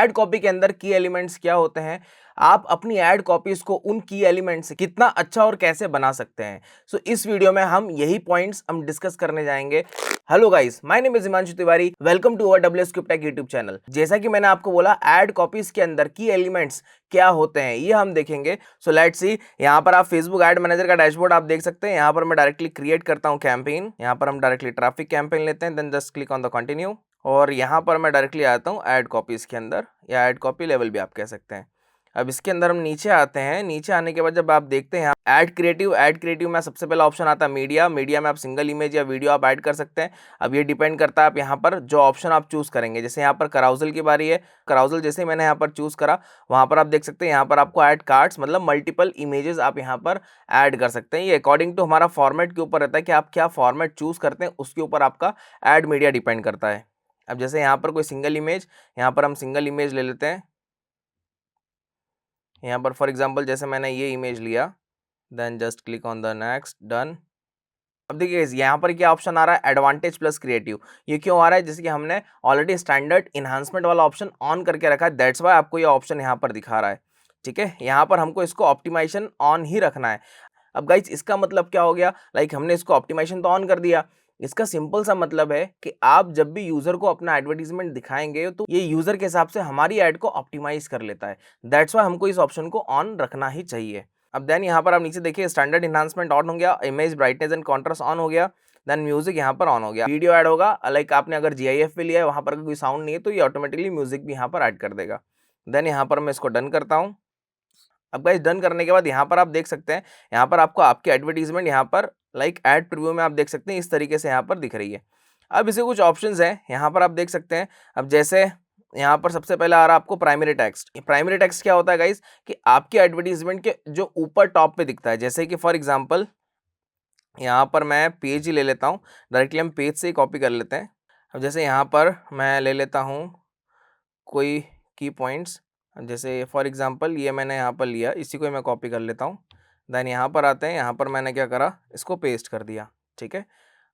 Ad copy के अंदर की एलिमेंट्स क्या होते हैं, आप अपनी एड कॉपीज को उन की एलिमेंट्स से कितना अच्छा और कैसे बना सकते हैं। सो इस वीडियो में हम यही पॉइंट्स हम डिस्कस करने जाएंगे। Hello guys, my name is Himanshu Tiwari, welcome to our WSCube Tech YouTube channel. जैसा कि मैंने आपको बोला, एड कॉपीज के अंदर की एलिमेंट्स क्या होते हैं ये हम देखेंगे। सो लेट्स सी, यहाँ पर आप फेसबुक एड मैनेजर का डैशबोर्ड आप देख सकते हैं। यहाँ पर मैं डायरेक्टली क्रिएट करता हूँ कैंपेन। यहाँ पर हम डायरेक्टली ट्रैफिक कैंपेन लेते हैं, then just click on the continue और यहाँ पर मैं डायरेक्टली आता हूँ एड कॉपीज के अंदर, या एड कॉपी लेवल भी आप कह सकते हैं। अब इसके अंदर हम नीचे आते हैं। नीचे आने के बाद जब आप देखते हैं ऐड क्रिएटिव में सबसे पहला ऑप्शन आता है मीडिया में आप सिंगल इमेज या वीडियो आप ऐड कर सकते हैं। अब ये डिपेंड करता है आप यहाँ पर जो ऑप्शन आप चूज करेंगे। जैसे यहाँ पर कराउजल की बारी है, कराउजल जैसे ही मैंने यहाँ पर चूज करा, वहाँ पर आप देख सकते हैं यहाँ पर आपको ऐड कार्ड्स मतलब मल्टीपल इमेजेस आप यहाँ पर ऐड कर सकते हैं। ये अकॉर्डिंग टू हमारा फॉर्मेट के ऊपर रहता है कि आप क्या फॉर्मेट चूज करते हैं, उसके ऊपर आपका ऐड मीडिया डिपेंड करता है। अब जैसे यहाँ पर कोई सिंगल इमेज, यहाँ पर हम सिंगल इमेज ले लेते हैं। यहाँ पर फॉर एग्जांपल जैसे मैंने ये इमेज लिया, then just click on the next, done. अब देखिए यहाँ पर क्या ऑप्शन आ रहा है, एडवांटेज प्लस क्रिएटिव। ये क्यों आ रहा है? जैसे कि हमने ऑलरेडी स्टैंडर्ड इन्हांसमेंट वाला ऑप्शन ऑन करके रखा है, दैट्स वाई आपको ये ऑप्शन यहाँ पर दिखा रहा है। ठीक है, यहाँ पर हमको इसको ऑप्टिमाइजेशन ऑन ही रखना है। अब गाइज इसका मतलब क्या हो गया, लाइक हमने इसको ऑप्टिमाइजेशन तो ऑन कर दिया। इसका सिंपल सा मतलब है कि आप जब भी यूजर को अपना एडवर्टीजमेंट दिखाएंगे तो ये यूजर के हिसाब से हमारी ऐड को ऑप्टिमाइज कर लेता है। दैट्स वाई हमको इस ऑप्शन को ऑन रखना ही चाहिए। अब देन यहाँ पर आप नीचे देखिए, स्टैंडर्ड इन्हांसमेंट ऑन हो गया, image brightness and contrast on हो गया, देन म्यूजिक यहाँ पर ऑन हो गया। वीडियो ऐड होगा, लाइक आपने अगर GIF पे लिया है, वहाँ पर कोई साउंड नहीं है तो ये ऑटोमेटिकली म्यूजिक भी यहाँ पर ऐड कर देगा। देन यहाँ पर मैं इसको डन करता हूँ। अब गाइस डन करने के बाद यहाँ पर आप देख सकते हैं, यहाँ पर आपको आपकी एडवर्टीजमेंट यहाँ पर लाइक एड प्रीव्यू में आप देख सकते हैं इस तरीके से यहाँ पर दिख रही है। अब इसे कुछ ऑप्शंस हैं यहाँ पर आप देख सकते हैं। अब जैसे यहाँ पर सबसे पहले आ रहा है आपको प्राइमरी टेक्स्ट। प्राइमरी टेक्स्ट क्या होता है गाइस, कि आपके एडवर्टीजमेंट के जो ऊपर टॉप पे दिखता है। जैसे कि फॉर एग्जाम्पल यहाँ पर मैं पेज ही ले लेता हूँ, डायरेक्टली हम पेज से ही कॉपी कर लेते हैं। अब जैसे यहाँ पर मैं ले लेता हूँ कोई की पॉइंट्स, जैसे फॉर एग्जांपल ये मैंने यहाँ पर लिया, इसी को मैं कॉपी कर लेता हूँ। देन यहाँ पर आते हैं, यहाँ पर मैंने क्या करा, इसको पेस्ट कर दिया। ठीक है,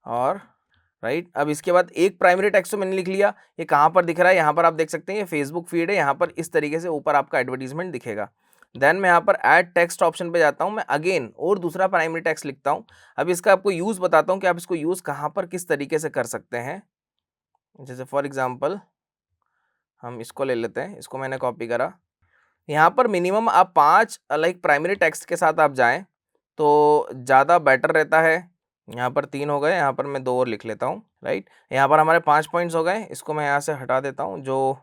और राइट। अब इसके बाद एक प्राइमरी टेक्स्ट तो मैंने लिख लिया। ये कहाँ पर दिख रहा है, यहाँ पर आप देख सकते हैं ये फेसबुक फीड है, यहाँ पर इस तरीके से ऊपर आपका एडवर्टीजमेंट दिखेगा। देन मैं यहाँ पर ऐड टेक्स्ट ऑप्शन पे जाता हूँ, मैं अगेन और दूसरा प्राइमरी टेक्स्ट लिखता हूँ। अब इसका आपको यूज़ बताता हूँ कि आप इसको यूज़ कहाँ पर किस तरीके से कर सकते हैं। जैसे फॉर एग्जाम्पल हम इसको ले लेते हैं, इसको मैंने कॉपी करा। यहाँ पर मिनिमम आप 5 लाइक प्राइमरी टेक्स्ट के साथ आप जाएं तो ज़्यादा बेटर रहता है। यहाँ पर 3 हो गए, यहाँ पर मैं 2 और लिख लेता हूँ। राइट, यहाँ पर हमारे 5 पॉइंट्स हो गए। इसको मैं यहाँ से हटा देता हूँ, जो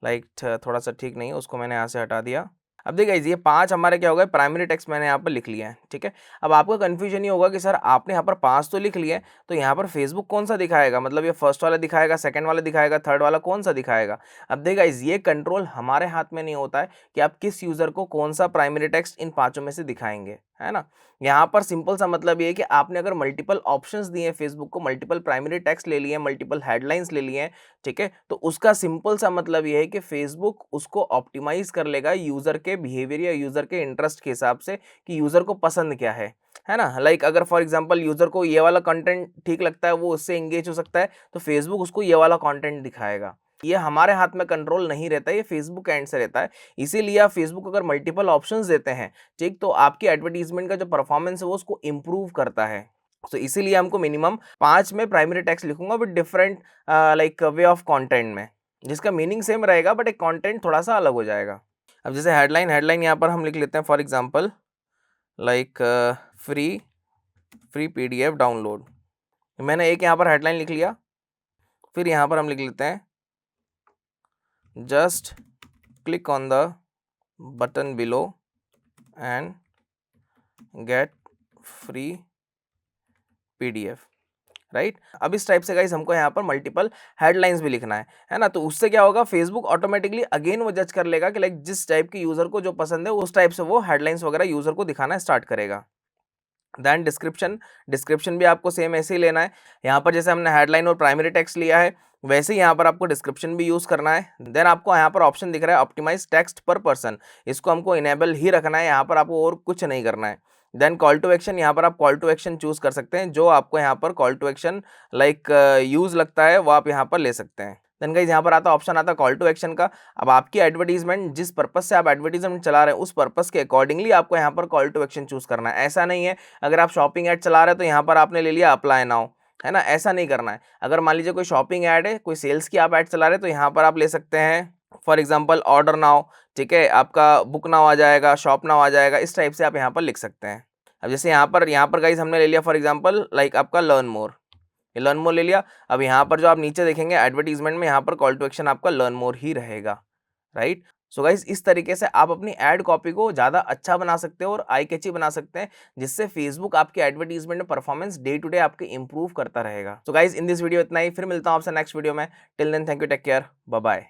लाइक थोड़ा सा ठीक नहीं है, उसको मैंने यहाँ से हटा दिया। अब देखिए ये 5 हमारे क्या हो गए, प्राइमरी टेक्स्ट मैंने यहाँ पर लिख लिया है। ठीक है, अब आपका कन्फ्यूजन ये होगा कि सर आपने यहाँ पर 5 तो लिख लिए, तो यहाँ पर फेसबुक कौन सा दिखाएगा, मतलब ये फर्स्ट वाला दिखाएगा, सेकंड वाला दिखाएगा, थर्ड वाला कौन सा दिखाएगा। अब देखिए ये कंट्रोल हमारे हाथ में नहीं होता है कि आप किस यूजर को कौन सा प्राइमरी टेक्स्ट इन 5 में से दिखाएंगे, है ना। यहाँ पर सिंपल सा मतलब ये है कि आपने अगर मल्टीपल ऑप्शंस दिए हैं फेसबुक को, मल्टीपल प्राइमरी टेक्स्ट ले लिए, मल्टीपल हेडलाइंस ले लिए हैं, ठीक है, तो उसका सिंपल सा मतलब ये है कि फेसबुक उसको ऑप्टिमाइज कर लेगा यूजर के बिहेवियर या यूजर के इंटरेस्ट के हिसाब से कि यूजर को पसंद क्या है ना। लाइक अगर फॉर एग्जांपल यूजर को ये वाला कंटेंट ठीक लगता है, वो उससे एंगेज हो सकता है, तो फेसबुक उसको ये वाला कंटेंट दिखाएगा। ये हमारे हाथ में कंट्रोल नहीं रहता है, ये फेसबुक एंड से रहता है। इसीलिए आप फेसबुक अगर मल्टीपल ऑप्शंस देते हैं, ठीक, तो आपकी एडवर्टीजमेंट का जो परफॉर्मेंस है वो उसको इम्प्रूव करता है। तो इसीलिए हमको मिनिमम 5 में प्राइमरी टेक्स्ट लिखूंगा with different like way of content में, जिसका मीनिंग सेम रहेगा बट एक कंटेंट थोड़ा सा अलग हो जाएगा। अब जैसे हेडलाइन यहाँ पर हम लिख लेते हैं for example like free PDF download. मैंने एक यहाँ पर हेडलाइन लिख लिया, फिर यहाँ पर हम लिख लेते हैं just click on the button below and get free PDF। Right, अब इस टाइप से गाइस हमको यहाँ पर मल्टीपल हेडलाइंस भी लिखना है ना। तो उससे क्या होगा, फेसबुक ऑटोमेटिकली अगेन वो जज कर लेगा कि लाइक जिस टाइप की यूजर को जो पसंद है उस टाइप से वो हेडलाइंस वगैरह यूजर को दिखाना स्टार्ट करेगा। देन डिस्क्रिप्शन भी आपको सेम ऐसे ही लेना है। यहाँ पर जैसे हमने हेडलाइन और प्राइमरी टेक्स्ट लिया है, वैसे ही यहाँ पर आपको डिस्क्रिप्शन भी यूज करना है। देन आपको यहाँ पर ऑप्शन दिख रहा है ऑप्टिमाइज टेक्स्ट पर पर्सन, इसको हमको इनेबल ही रखना है, यहाँ पर आपको और कुछ नहीं करना है। देन कॉल टू एक्शन, यहाँ पर आप कॉल टू एक्शन चूज कर सकते हैं, जो आपको यहाँ पर call to action like use लगता है वो आप यहाँ पर ले सकते हैं। देन गाइस यहाँ पर आता ऑप्शन आता है कॉल टू एक्शन का। अब आपकी एडवर्टीजमेंट जिस पर्पस से आप एडवर्टीजमेंट चला रहे हैं उस पर्पस के अकॉर्डिंगली आपको यहाँ पर कॉल टू एक्शन चूज करना है। ऐसा नहीं है अगर आप शॉपिंग एड चला रहे हैं तो यहाँ पर आपने ले लिया अप्लाई नाउ, है ना, ऐसा नहीं करना है। अगर मान लीजिए कोई शॉपिंग ऐड है, कोई सेल्स की आप ऐड चला रहे हैं तो यहाँ पर आप ले सकते हैं फॉर एग्जाम्पल ऑर्डर नाउ, ठीक है, आपका बुक नाउ आ जाएगा, शॉप नाउ आ जाएगा, इस टाइप से आप यहाँ पर लिख सकते हैं। अब जैसे यहाँ पर गाइस हमने ले लिया फॉर एग्जाम्पल लाइक आपका लर्न मोर, ये लर्न मोर ले लिया। अब यहाँ पर जो आप नीचे देखेंगे एडवर्टीजमेंट में यहाँ पर कॉल टू एक्शन आपका लर्न मोर ही रहेगा, राइट। सो गाइस इस तरीके से आप अपनी एड कॉपी को ज़्यादा अच्छा बना सकते हो और आई कैची बना सकते हैं, जिससे फेसबुक आपके एडवर्टीजमेंट में परफॉर्मेंस डे टू डे आपके इंप्रूव करता रहेगा। So guys in this video इतना ही, फिर मिलता हूँ आपसे नेक्स्ट वीडियो में। Till then thank you, take care, bye bye.